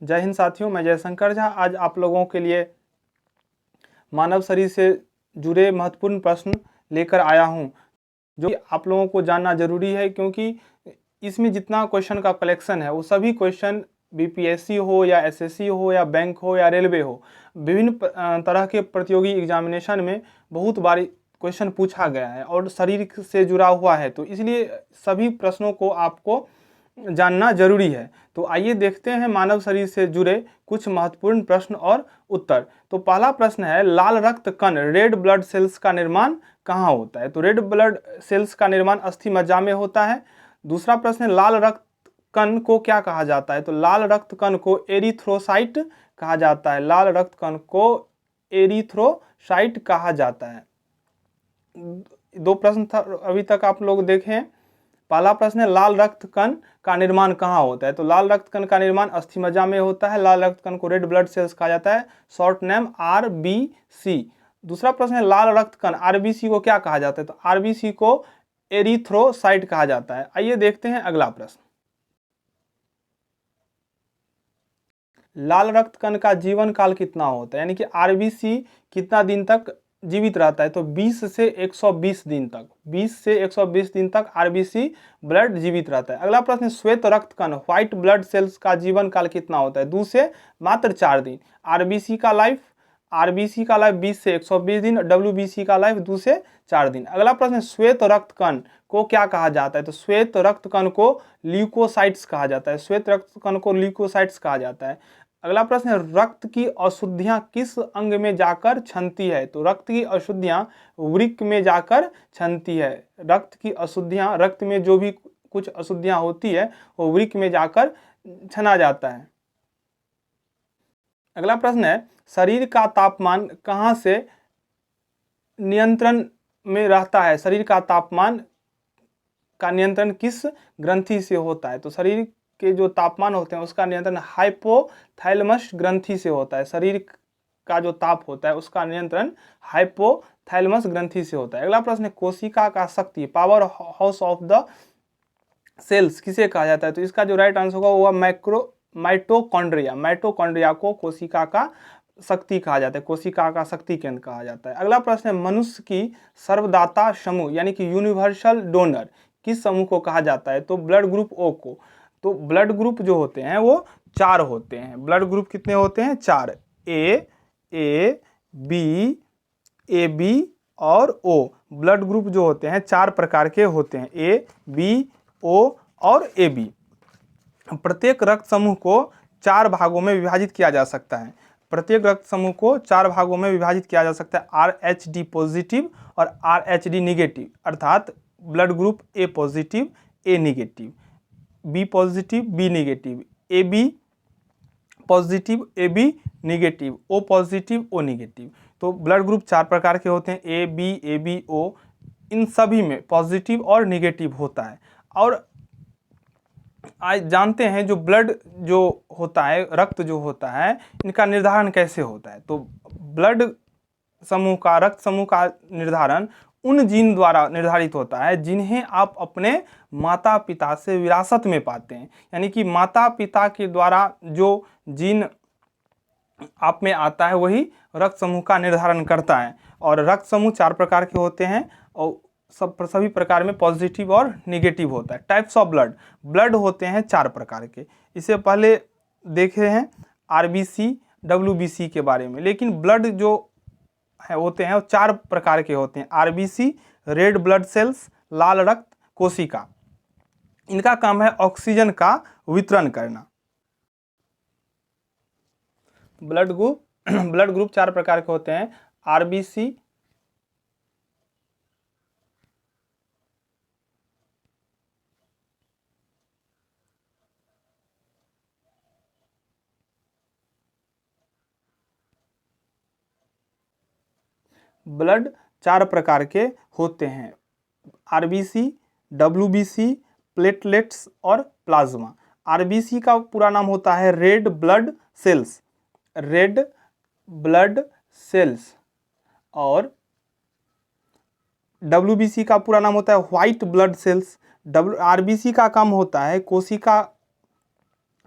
जय हिंद साथियों, मैं जयशंकर झा आज आप लोगों के लिए मानव शरीर से जुड़े महत्वपूर्ण प्रश्न लेकर आया हूं, जो आप लोगों को जानना जरूरी है, क्योंकि इसमें जितना क्वेश्चन का कलेक्शन है वो सभी क्वेश्चन बीपीएससी हो या एसएससी हो या बैंक हो या रेलवे हो, विभिन्न तरह के प्रतियोगी एग्जामिनेशन में बहुत बार क्वेश्चन पूछा गया है और शरीर से जुड़ा हुआ है, तो इसलिए सभी प्रश्नों को आपको जानना जरूरी है। तो आइए देखते हैं मानव शरीर से जुड़े कुछ महत्वपूर्ण प्रश्न और उत्तर। तो पहला प्रश्न है, लाल रक्त कण रेड ब्लड सेल्स का निर्माण कहाँ होता है? तो रेड ब्लड सेल्स का निर्माण अस्थि मज्जा में होता है। दूसरा प्रश्न है, लाल रक्त कण को क्या कहा जाता है? तो लाल रक्त कण को एरिथ्रोसाइट कहा जाता है। लाल रक्त कण को एरिथ्रोसाइट कहा जाता है। दो प्रश्न था अभी तक आप लोग देखें। पहला प्रश्न है, लाल रक्त कण का निर्माण कहाँ होता है? तो लाल रक्त कण का निर्माण अस्थि मज्जा में होता है। लाल रक्त कण को रेड ब्लड सेल्स कहा जाता है, शॉर्ट नेम आरबीसी। दूसरा प्रश्न है, लाल रक्त कण आरबीसी को क्या कहा जाता है? तो आरबीसी को एरिथ्रोसाइट कहा जाता है। आइए देखते हैं अगला प्रश्न। लाल रक्त कण का जीवन काल कितना होता है, यानी कि आरबीसी कितना दिन तक जीवित रहता है? तो 20 से 120 दिन तक, 20 से 120 दिन तक आरबीसी ब्लड जीवित रहता है। अगला प्रश्न, श्वेत रक्त कण व्हाइट ब्लड सेल्स का जीवन काल कितना होता है? 2 से मात्र 4 दिन। आरबीसी का लाइफ 20 से 120 दिन, डब्ल्यूबीसी का लाइफ 2 से 4 दिन। अगला प्रश्न, श्वेत रक्त कण को क्या कहा जाता है? तो श्वेत रक्त कण को ल्यूकोसाइट्स कहा जाता है। श्वेत रक्त कण को ल्यूकोसाइट्स कहा जाता है। अगला प्रश्न है, रक्त की अशुद्धियां किस अंग में जाकर छनती है? तो रक्त की अशुद्धियां वृक्क में जाकर छनती है। रक्त की अशुद्धियां, रक्त में जो भी कुछ अशुद्धियां होती है वो वृक्क में जाकर छना जाता है। अगला प्रश्न है, शरीर का तापमान कहाँ से नियंत्रण में रहता है? शरीर का तापमान का नियंत्रण किस ग्रंथि से होता है? तो शरीर के जो तापमान होते हैं उसका नियंत्रण हाइपोथैलेमस ग्रंथि से होता है। शरीर का जो ताप होता है उसका नियंत्रण हाइपोथैलेमस ग्रंथि से होता है। अगला प्रश्न है, कोशिका का शक्ति power house of the cells किसे कहा जाता है? तो इसका जो राइट आंसर होगा वो माइटोकॉन्ड्रिया। माइटोकॉन्ड्रिया को कोशिका का शक्ति कहा जाता है, कोशिका का शक्ति केंद्र कहा जाता है। अगला प्रश्न है, मनुष्य की सर्वदाता समूह यानी कि यूनिवर्सल डोनर किस समूह को कहा जाता है? तो ब्लड ग्रुप ओ को। तो ब्लड ग्रुप जो होते हैं वो 4 होते हैं। ब्लड ग्रुप कितने होते हैं? 4। ए बी और ओ। ब्लड ग्रुप जो होते हैं 4 प्रकार के होते हैं, ए बी ओ और ए बी। प्रत्येक रक्त समूह को 4 भागों में विभाजित किया जा सकता है। प्रत्येक रक्त समूह को 4 भागों में विभाजित किया जा सकता है, RH पॉजिटिव और RH निगेटिव, अर्थात blood group A positive A negative, B positive B negative, A B positive A B negative, O positive O negative. तो ब्लड ग्रुप 4 प्रकार के होते हैं, ए बी ओ। इन सभी में पॉजिटिव और निगेटिव होता है। और आज जानते हैं जो ब्लड जो होता है, रक्त जो होता है, इनका निर्धारण कैसे होता है? तो ब्लड समूह का, रक्त समूह का निर्धारण उन जीन द्वारा निर्धारित होता है जिन्हें आप अपने माता पिता से विरासत में पाते हैं। यानी कि माता पिता के द्वारा जो जीन आप में आता है वही रक्त समूह का निर्धारण करता है। और रक्त समूह 4 प्रकार के होते हैं और सभी प्रकार में पॉजिटिव और निगेटिव होता है। टाइप्स ऑफ ब्लड, ब्लड होते हैं 4 प्रकार के। इससे पहले देखे हैं आरबीसी डब्ल्यूबीसी के बारे में, लेकिन ब्लड जो है होते हैं वो 4 प्रकार के होते हैं, आरबीसी, रेड ब्लड सेल्स, लाल रक्त कोशिका। इनका काम है ऑक्सीजन का वितरण करना। ब्लड ग्रुप 4 प्रकार के होते हैं, आरबीसी, ब्लड 4 प्रकार के होते हैं, आरबीसी, डब्ल्यूबीसी, प्लेटलेट्स और प्लाज्मा। आरबीसी का पूरा नाम होता है red blood cells, red blood sales. और डब्ल्यूबीसी का पूरा नाम होता है व्हाइट ब्लड सेल्स। आरबीसी का काम होता है कोशिका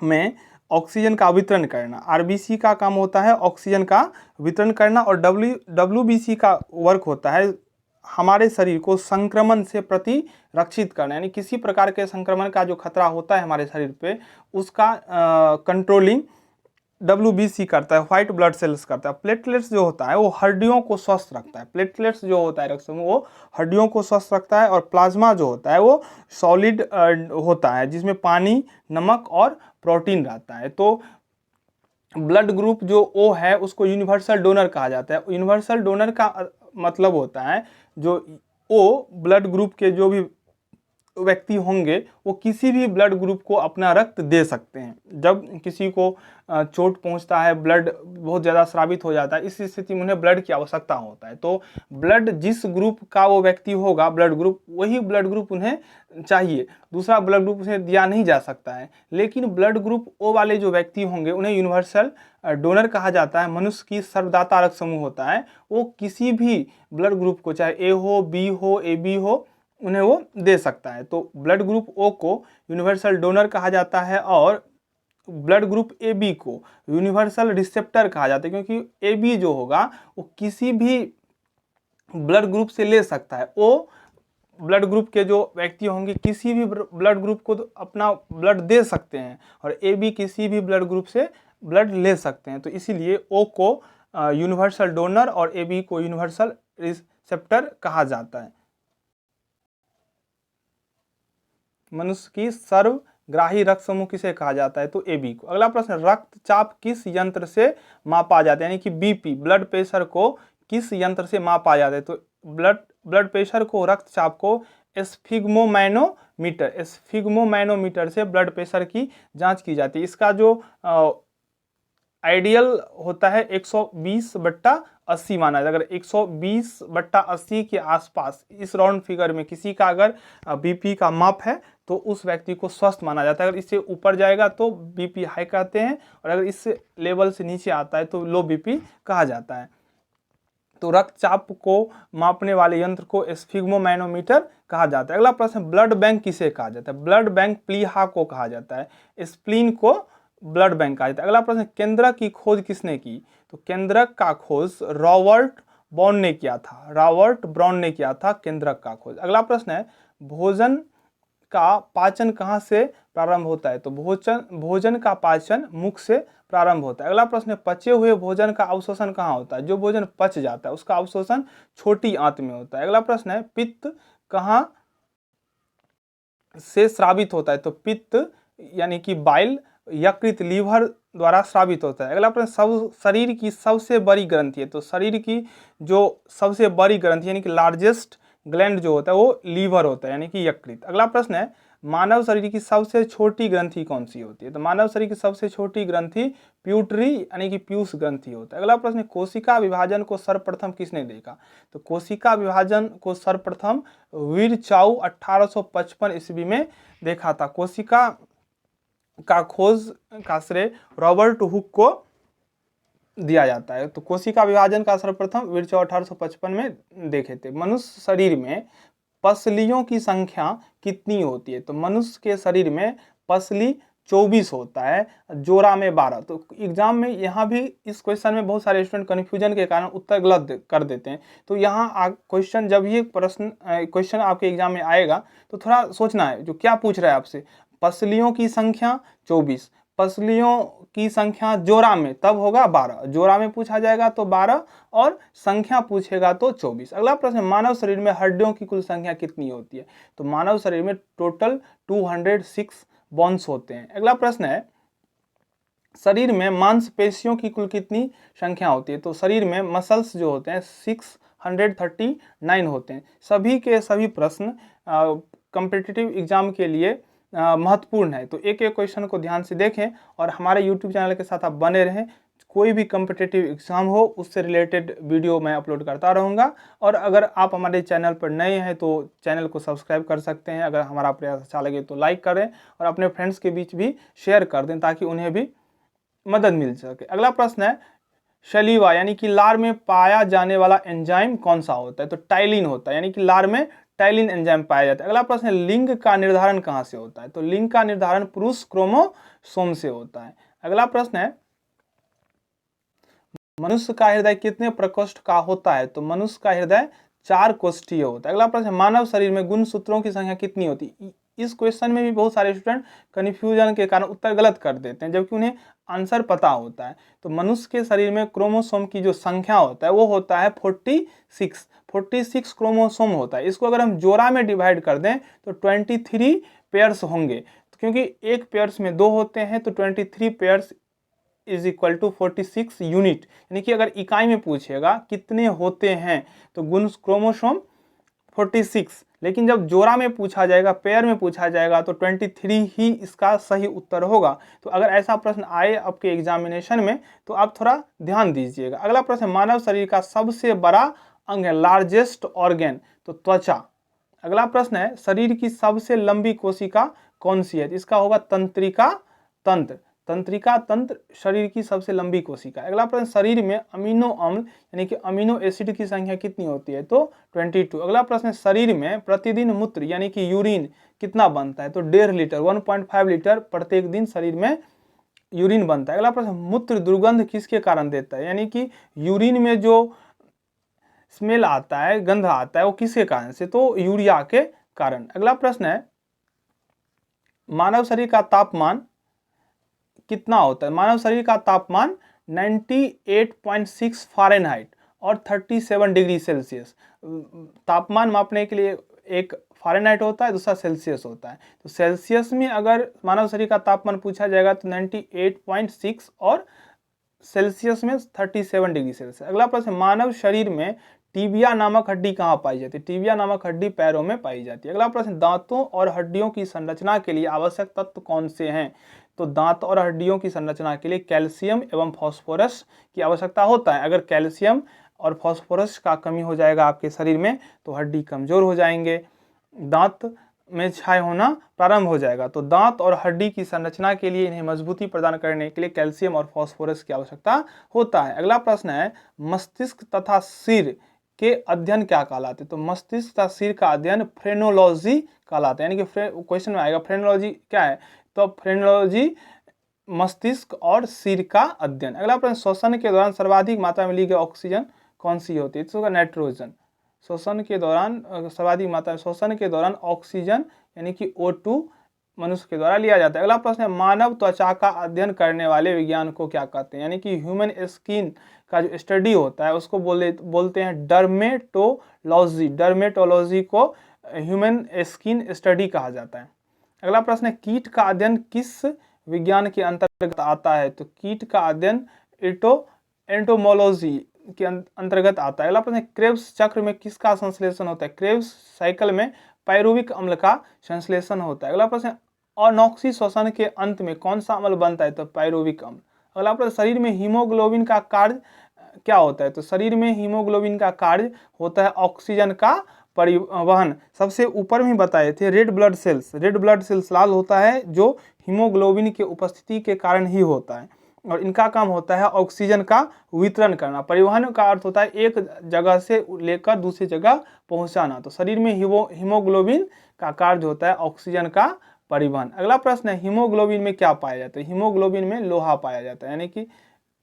में ऑक्सीजन का वितरण करना। आरबीसी का काम होता है ऑक्सीजन का वितरण करना, और डब्ल्यूबीसी का वर्क होता है हमारे शरीर को संक्रमण से प्रतिरक्षित करना, यानी किसी प्रकार के संक्रमण का जो खतरा होता है हमारे शरीर पे उसका कंट्रोलिंग डब्ल्यूबीसी करता है, व्हाइट ब्लड सेल्स करता है। प्लेटलेट्स जो होता है वो हड्डियों को स्वस्थ रखता है। प्लेटलेट्स जो होता है रक्त समूह वो हड्डियों को स्वस्थ रखता है, और प्लाज्मा जो होता है वो सॉलिड होता है जिसमें पानी, नमक और प्रोटीन रहता है। तो ब्लड ग्रुप जो ओ है उसको यूनिवर्सल डोनर कहा जाता है। यूनिवर्सल डोनर का मतलब होता है जो ओ ब्लड ग्रुप के जो भी व्यक्ति होंगे वो किसी भी ब्लड ग्रुप को अपना रक्त दे सकते हैं। जब किसी को चोट पहुंचता है, ब्लड बहुत ज़्यादा स्रावित हो जाता है, इस स्थिति में उन्हें ब्लड की आवश्यकता होता है। तो ब्लड जिस ग्रुप का वो व्यक्ति होगा ब्लड ग्रुप, वही ब्लड ग्रुप उन्हें चाहिए, दूसरा ब्लड ग्रुप उन्हें दिया नहीं जा सकता है। लेकिन ब्लड ग्रुप ओ वाले जो व्यक्ति होंगे उन्हें यूनिवर्सल डोनर कहा जाता है। मनुष्य की सर्वदाता रक्त समूह होता है, वो किसी भी ब्लड ग्रुप को, चाहे ए हो, बी हो, ए बी हो, उन्हें वो दे सकता है। तो ब्लड ग्रुप ओ को यूनिवर्सल डोनर कहा जाता है, और ब्लड ग्रुप ए बी को यूनिवर्सल रिसेप्टर कहा जाता है, क्योंकि ए बी जो होगा वो किसी भी ब्लड ग्रुप से ले सकता है। ओ ब्लड ग्रुप के जो व्यक्ति होंगे किसी भी ब्लड ग्रुप को तो अपना ब्लड दे सकते हैं, और ए बी किसी भी ब्लड ग्रुप से ब्लड ले सकते हैं। तो इसीलिए ओ को यूनिवर्सल डोनर और ए बी को यूनिवर्सल रिसेप्टर कहा जाता है। मनुष्य की सर्वग्राही रक्त समूह किसे कहा जाता है? तो एबी को। अगला प्रश्न, रक्तचाप किस यंत्र से मापा जाता है? यानी कि बीपी, ब्लड प्रेशर को किस यंत्र से मापा जाता है? तो ब्लड प्रेशर को, रक्तचाप को स्फिग्मोमैनोमीटर से ब्लड प्रेशर की जांच की जाती है। इसका जो आइडियल होता है 120/80 माना जाए। अगर 120/80 के आसपास इस राउंड फिगर में किसी का अगर बीपी का माप है तो उस व्यक्ति को स्वस्थ माना जाता है। अगर इससे ऊपर जाएगा तो बीपी हाई कहते हैं, और अगर इस लेवल से नीचे आता है तो लो बीपी कहा जाता है। तो रक्तचाप को मापने वाले यंत्र को स्फिग्मोमैनोमीटर कहा जाता है। अगला प्रश्न, ब्लड बैंक किसे कहा जाता है? ब्लड बैंक प्लीहा को कहा जाता है, स्प्लीन को ब्लड बैंक कहा जाता है। अगला प्रश्न, केंद्रक की खोज किसने की? तो केंद्रक का खोज रॉबर्ट ब्राउन ने किया था केंद्रक का खोज। अगला प्रश्न है, भोजन का पाचन कहाँ से प्रारंभ होता है? तो भोजन का पाचन मुख से प्रारंभ होता है। अगला प्रश्न है, पचे हुए भोजन का अवशोषण कहाँ होता है? जो भोजन पच जाता है उसका अवशोषण छोटी आंत में होता है। अगला प्रश्न है, पित्त कहाँ से स्रावित होता है? तो पित्त यानी कि बाइल यकृत, लीवर द्वारा स्रावित होता है। अगला प्रश्न, शरीर की सबसे बड़ी ग्रंथि है? तो शरीर की जो सबसे बड़ी ग्रंथि यानी कि लार्जेस्ट ग्लैंड जो होता है वो लीवर होता है, यानी कि यकृत। अगला प्रश्न है, मानव शरीर की सबसे छोटी ग्रंथि कौन सी होती है? तो मानव शरीर की सबसे छोटी ग्रंथि प्यूटरी यानी कि पीयूष ग्रंथि होता है। अगला प्रश्न, कोशिका विभाजन को सर्वप्रथम किसने देखा? तो कोशिका विभाजन को सर्वप्रथम विरचाउ 1855 ईस्वी में देखा था। कोशिका का खोज का श्रेय रॉबर्ट हुक को दिया जाता है। तो कोशिका विभाजन का सर्वप्रथम विरचाउ 1855 में देखे थे। मनुष्य शरीर में पसलियों की संख्या कितनी होती है? तो मनुष्य के शरीर में पसली 24 होता है, जोड़ा में 12। तो एग्जाम में यहाँ भी इस क्वेश्चन में बहुत सारे स्टूडेंट कन्फ्यूजन के कारण उत्तर गलत कर देते हैं। तो यहाँ क्वेश्चन, जब ये क्वेश्चन आपके एग्जाम में आएगा तो थोड़ा सोचना है जो क्या पूछ रहा है आपसे। पसलियों की संख्या 24, पसलियों की संख्या जोड़ा में तब होगा 12, जोड़ा में पूछा जाएगा तो 12 और संख्या पूछेगा तो 24। अगला प्रश्न, मानव शरीर में हड्डियों की कुल संख्या कितनी होती है? तो मानव शरीर में टोटल 206 बोन्स होते हैं। अगला प्रश्न है, शरीर में मांसपेशियों की कुल कितनी संख्या होती है? तो शरीर में मसल्स जो होते हैं 639 होते हैं। सभी के सभी प्रश्न कॉम्पिटिटिव एग्जाम के लिए महत्वपूर्ण है। तो एक एक क्वेश्चन को ध्यान से देखें और हमारे YouTube चैनल के साथ आप बने रहें। कोई भी कॉम्पिटिटिव एग्जाम हो उससे रिलेटेड वीडियो मैं अपलोड करता रहूँगा। और अगर आप हमारे चैनल पर नए हैं तो चैनल को सब्सक्राइब कर सकते हैं। अगर हमारा प्रयास अच्छा लगे तो लाइक करें और अपने फ्रेंड्स के बीच भी शेयर कर दें ताकि उन्हें भी मदद मिल सके। अगला प्रश्न है, शलीवा यानी कि लार में पाया जाने वाला एंजाइम कौन सा होता है? तो टाइलिन होता है, यानी कि लार में टाइलिन एंजाइम पाया जाता है। अगला प्रश्न है, लिंग का निर्धारण कहाँ से होता है? तो लिंग का निर्धारण पुरुष क्रोमोसोम से होता है। अगला प्रश्न है, मनुष्य का हृदय कितने प्रकोष्ठ का होता है? तो मनुष्य का हृदय 4 कोष्ठीय होता है। अगला प्रश्न है, मानव शरीर में गुणसूत्रों की संख्या कितनी होती है? इस क्वेश्चन में भी बहुत सारे स्टूडेंट कन्फ्यूजन के कारण उत्तर गलत कर देते हैं, जबकि उन्हें आंसर पता होता है। तो मनुष्य के शरीर में क्रोमोसोम की जो संख्या होता है वो होता है 46 क्रोमोसोम होता है। इसको अगर हम जोड़ा में डिवाइड कर दें तो 23 पेयर्स होंगे, क्योंकि एक पेयर्स में 2 होते हैं, तो 23 pairs is equal to 46 unit. यानी कि अगर इकाई में पूछेगा कितने होते हैं तो गुण क्रोमोसोम 46, लेकिन जब जोड़ा में पूछा जाएगा, पेयर में पूछा जाएगा तो 23 ही इसका सही उत्तर होगा। तो अगर ऐसा प्रश्न आए आपके एग्जामिनेशन में तो आप थोड़ा ध्यान दीजिएगा। अगला प्रश्न, मानव शरीर का सबसे बड़ा अंग है, लार्जेस्ट ऑर्गेन, तो त्वचा। अगला प्रश्न है, शरीर की सबसे लंबी कोशिका कौन सी है? इसका होगा तंत्रिका तंत्र। तंत्रिका तंत्र शरीर की सबसे लंबी कोशिका। अगला प्रश्न, शरीर में अमीनो अम्ल यानी कि अमीनो एसिड की संख्या कितनी होती है? तो 22। अगला प्रश्न, शरीर में प्रतिदिन मूत्र यानी कि यूरिन कितना बनता है? तो 1.5 लीटर 1.5 लीटर प्रत्येक दिन शरीर में यूरिन बनता है। अगला प्रश्न, मूत्र दुर्गंध किसके कारण देता है? यानी कि यूरिन में जो स्मेल आता है, गंध आता है, वो किसके कारण से? तो यूरिया के कारण। अगला प्रश्न है, मानव शरीर का तापमान कितना होता है? मानव शरीर का तापमान 98.6 फ़ारेनहाइट और 37 डिग्री सेल्सियस। तापमान मापने के लिए एक फ़ारेनहाइट होता है, दूसरा सेल्सियस होता है। तो सेल्सियस में अगर मानव शरीर का तापमान पूछा जाएगा तो 98.6 और सेल्सियस में 37 डिग्री सेल्सियस। अगला प्रश्न, मानव शरीर में टिबिया नामक हड्डी कहाँ पाई जाती है? टिबिया नामक हड्डी पैरों में पाई जाती है। अगला प्रश्न, दांतों और हड्डियों की संरचना के लिए आवश्यक तत्व कौन से हैं? तो दांत और हड्डियों की संरचना के लिए कैल्शियम एवं फास्फोरस की आवश्यकता होता है। अगर कैल्शियम और फास्फोरस का कमी हो जाएगा आपके शरीर में तो हड्डी कमजोर हो जाएंगे, दांत में क्षय होना प्रारंभ हो जाएगा। तो दांत और हड्डी की संरचना के लिए इन्हें मजबूती प्रदान करने के लिए कैल्शियम और फास्फोरस की आवश्यकता होता है। अगला प्रश्न है, मस्तिष्क तथा सिर के अध्ययन क्या कहलाते हैं? तो मस्तिष्क तथा सिर का अध्ययन फ्रेनोलॉजी कहलाता है। यानी कि क्वेश्चन में आएगा फ्रेनोलॉजी क्या है? तो फ्रेनोलॉजी मस्तिष्क और सिर का अध्ययन। अगला प्रश्न, श्वसन के दौरान सर्वाधिक मात्रा में ली गई ऑक्सीजन कौन सी होती है? तो नाइट्रोजन। श्वसन के दौरान सर्वाधिक मात्रा में श्वसन के दौरान ऑक्सीजन यानी कि O2 मनुष्य के द्वारा लिया जाता है। अगला प्रश्न है, मानव त्वचा का अध्ययन करने वाले विज्ञान को क्या कहते हैं? यानी कि ह्यूमन स्किन का जो स्टडी होता है उसको बोलते हैं डर्मेटोलॉजी। डर्मेटोलॉजी को ह्यूमन स्किन स्टडी कहा जाता है। अगला प्रश्न है, कीट का अध्ययन किस विज्ञान के अंतर्गत आता है? तो कीट का अध्ययन एंटोमोलॉजी के अंतर्गत आता है। अगला प्रश्न, क्रेब्स चक्र में किसका संश्लेषण होता है? क्रेब्स साइकिल में पायरुविक अम्ल का संश्लेषण होता है। अगला प्रश्न, अनॉक्सी श्वसन के अंत में कौन सा अम्ल बनता है? तो पायरुविक अम्ल। अगला प्रश्न, शरीर में हीमोग्लोबिन का कार्य क्या होता है? तो शरीर में हीमोग्लोबिन का कार्य होता है ऑक्सीजन का परिवहन। सबसे ऊपर में बताए थे red blood cells. Red blood cells लाल होता है जो हीमोग्लोबिन के उपस्थिति के कारण ही होता है, और इनका काम होता है ऑक्सीजन का वितरण करना। परिवहन का अर्थ होता है एक जगह से लेकर दूसरी जगह पहुंचाना। तो शरीर में हीमोग्लोबिन का कार्य होता है ऑक्सीजन का परिवहन। अगला प्रश्न है, हीमोग्लोबिन में क्या पाया जाता है? हीमोग्लोबिन में लोहा पाया जाता है यानी कि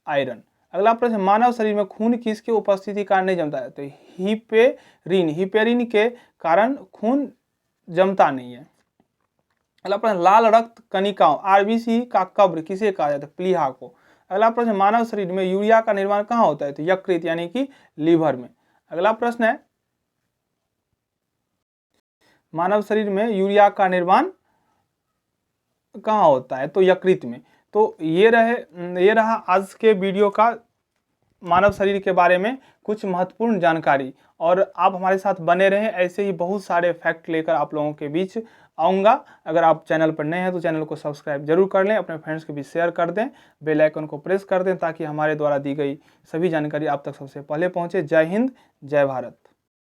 आयरन। अगला प्रश्न, मानव शरीर में खून किसके उपस्थिति कारण नहीं जमता है? तो हिपेरिन के कारण खून जमता नहीं है। अगला प्रश्न, लाल रक्त कणिकाओं आरबीसी का कब्र किसे कहा जाता है? प्लीहा को। अगला प्रश्न, मानव शरीर में यूरिया का निर्माण कहाँ होता है? तो यकृत यानी कि लीवर में। अगला प्रश्न है, मानव शरीर में यूरिया का निर्माण कहाँ होता है? तो यकृत में। तो ये रहा आज के वीडियो का मानव शरीर के बारे में कुछ महत्वपूर्ण जानकारी, और आप हमारे साथ बने रहें। ऐसे ही बहुत सारे फैक्ट लेकर आप लोगों के बीच आऊँगा। अगर आप चैनल पर नए हैं तो चैनल को सब्सक्राइब जरूर कर लें, अपने फ्रेंड्स के बीच शेयर कर दें, बेल आइकन को प्रेस कर दें ताकि हमारे द्वारा दी गई सभी जानकारी आप तक सबसे पहले पहुँचे। जय हिंद, जय भारत।